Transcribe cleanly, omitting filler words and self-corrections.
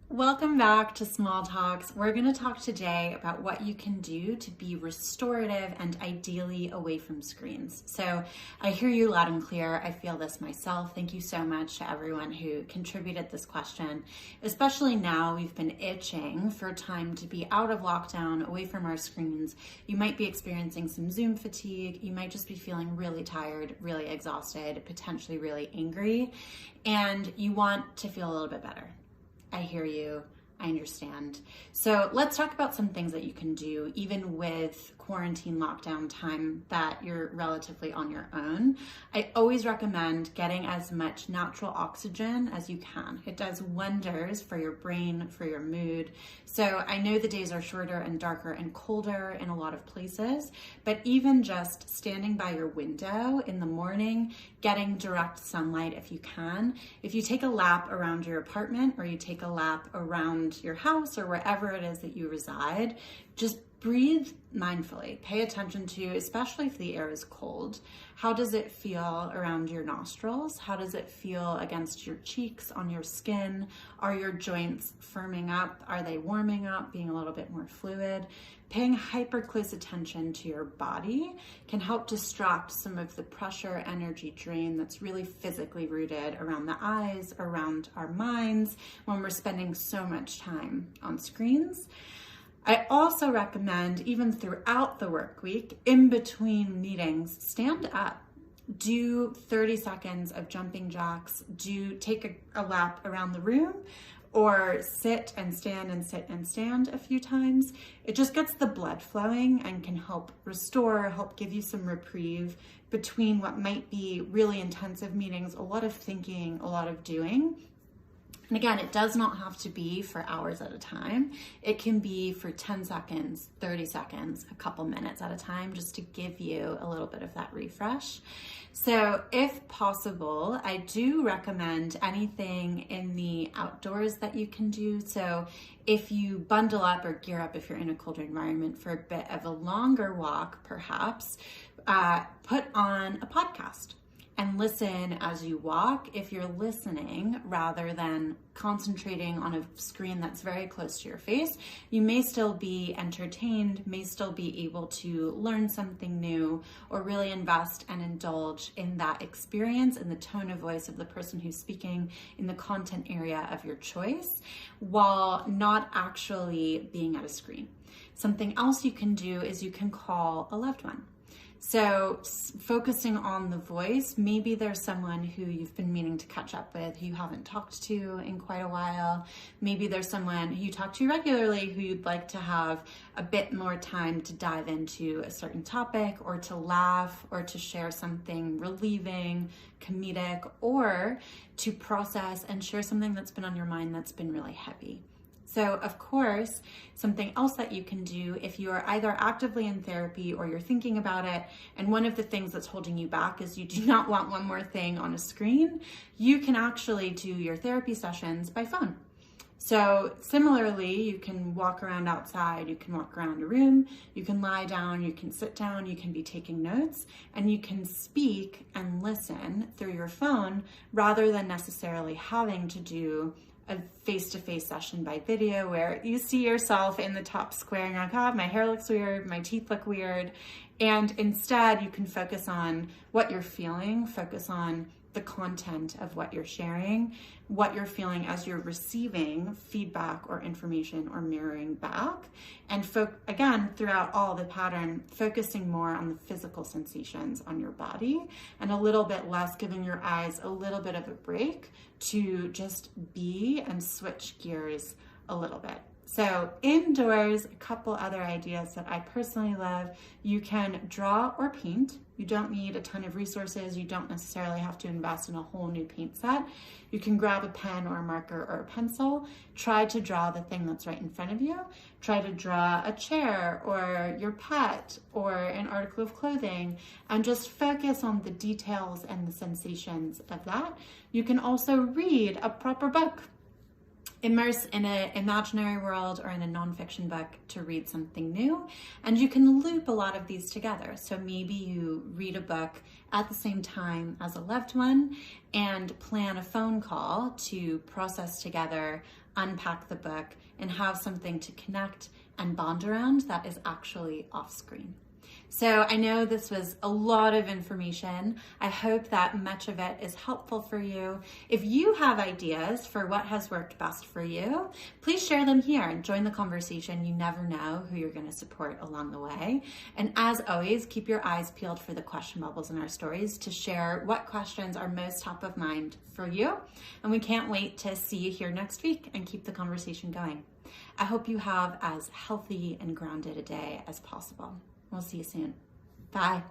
Welcome back to Small Talks. We're going to talk today about what you can do to be restorative and ideally away from screens. So I hear you loud and clear. I feel this myself. Thank you so much to everyone who contributed this question, especially now we've been itching for time to be out of lockdown, away from our screens. You might be experiencing some Zoom fatigue. You might just be feeling really tired, really exhausted, potentially really angry, and you want to feel a little bit better. I hear you. I understand. So let's talk about some things that you can do even with quarantine lockdown time that you're relatively on your own. I always recommend getting as much natural oxygen as you can. It does wonders for your brain, for your mood. So I know the days are shorter and darker and colder in a lot of places, but even just standing by your window in the morning, getting direct sunlight if you can. If you take a lap around your apartment or you take a lap around your house or wherever it is that you reside, just breathe mindfully. Pay attention to, especially if the air is cold, how does it feel around your nostrils? How does it feel against your cheeks, on your skin? Are your joints firming up? Are they warming up, being a little bit more fluid? Paying hyper close attention to your body can help distract some of the pressure, energy drain that's really physically rooted around the eyes, around our minds when we're spending so much time on screens. I also recommend, even throughout the work week, in between meetings, stand up. Do 30 seconds of jumping jacks. Take a lap around the room, or sit and stand and sit and stand a few times. It just gets the blood flowing and can help restore, help give you some reprieve between what might be really intensive meetings, a lot of thinking, a lot of doing. And again, it does not have to be for hours at a time. It can be for 10 seconds, 30 seconds, a couple minutes at a time, just to give you a little bit of that refresh. So if possible, I do recommend anything in the outdoors that you can do. So if you bundle up or gear up, if you're in a colder environment, for a bit of a longer walk, perhaps, put on a podcast and listen as you walk. If you're listening rather than concentrating on a screen that's very close to your face, you may still be entertained, may still be able to learn something new, or really invest and indulge in that experience, in the tone of voice of the person who's speaking, in the content area of your choice, while not actually being at a screen. Something else you can do is you can call a loved one. So focusing on the voice, maybe there's someone who you've been meaning to catch up with, who you haven't talked to in quite a while. Maybe there's someone who you talk to regularly who you'd like to have a bit more time to dive into a certain topic, or to laugh, or to share something relieving, comedic, or to process and share something that's been on your mind that's been really heavy. So of course, something else that you can do if you are either actively in therapy or you're thinking about it, and one of the things that's holding you back is you do not want one more thing on a screen, you can actually do your therapy sessions by phone. So similarly, you can walk around outside, you can walk around a room, you can lie down, you can sit down, you can be taking notes, and you can speak and listen through your phone rather than necessarily having to do a face-to-face session by video where you see yourself in the top square and you're like, oh, my hair looks weird, my teeth look weird. And instead you can focus on what you're feeling, focus on the content of what you're sharing, what you're feeling as you're receiving feedback or information or mirroring back. And again, throughout all the pattern, focusing more on the physical sensations on your body and a little bit less, giving your eyes a little bit of a break to just be and switch gears a little bit. So indoors, a couple other ideas that I personally love. You can draw or paint. You don't need a ton of resources. You don't necessarily have to invest in a whole new paint set. You can grab a pen or a marker or a pencil. Try to draw the thing that's right in front of you. Try to draw a chair or your pet or an article of clothing, and just focus on the details and the sensations of that. You can also read a proper book. immerse in an imaginary world or in a nonfiction book to read something new. And you can loop a lot of these together. So maybe you read a book at the same time as a loved one and plan a phone call to process together, unpack the book, and have something to connect and bond around that is actually off screen. So I know this was a lot of information. I hope that much of it is helpful for you. If you have ideas for what has worked best for you, please share them here and join the conversation. You never know who you're going to support along the way. And as always, keep your eyes peeled for the question bubbles in our stories to share what questions are most top of mind for you. And we can't wait to see you here next week and keep the conversation going. I hope you have as healthy and grounded a day as possible. We'll see you soon. Bye.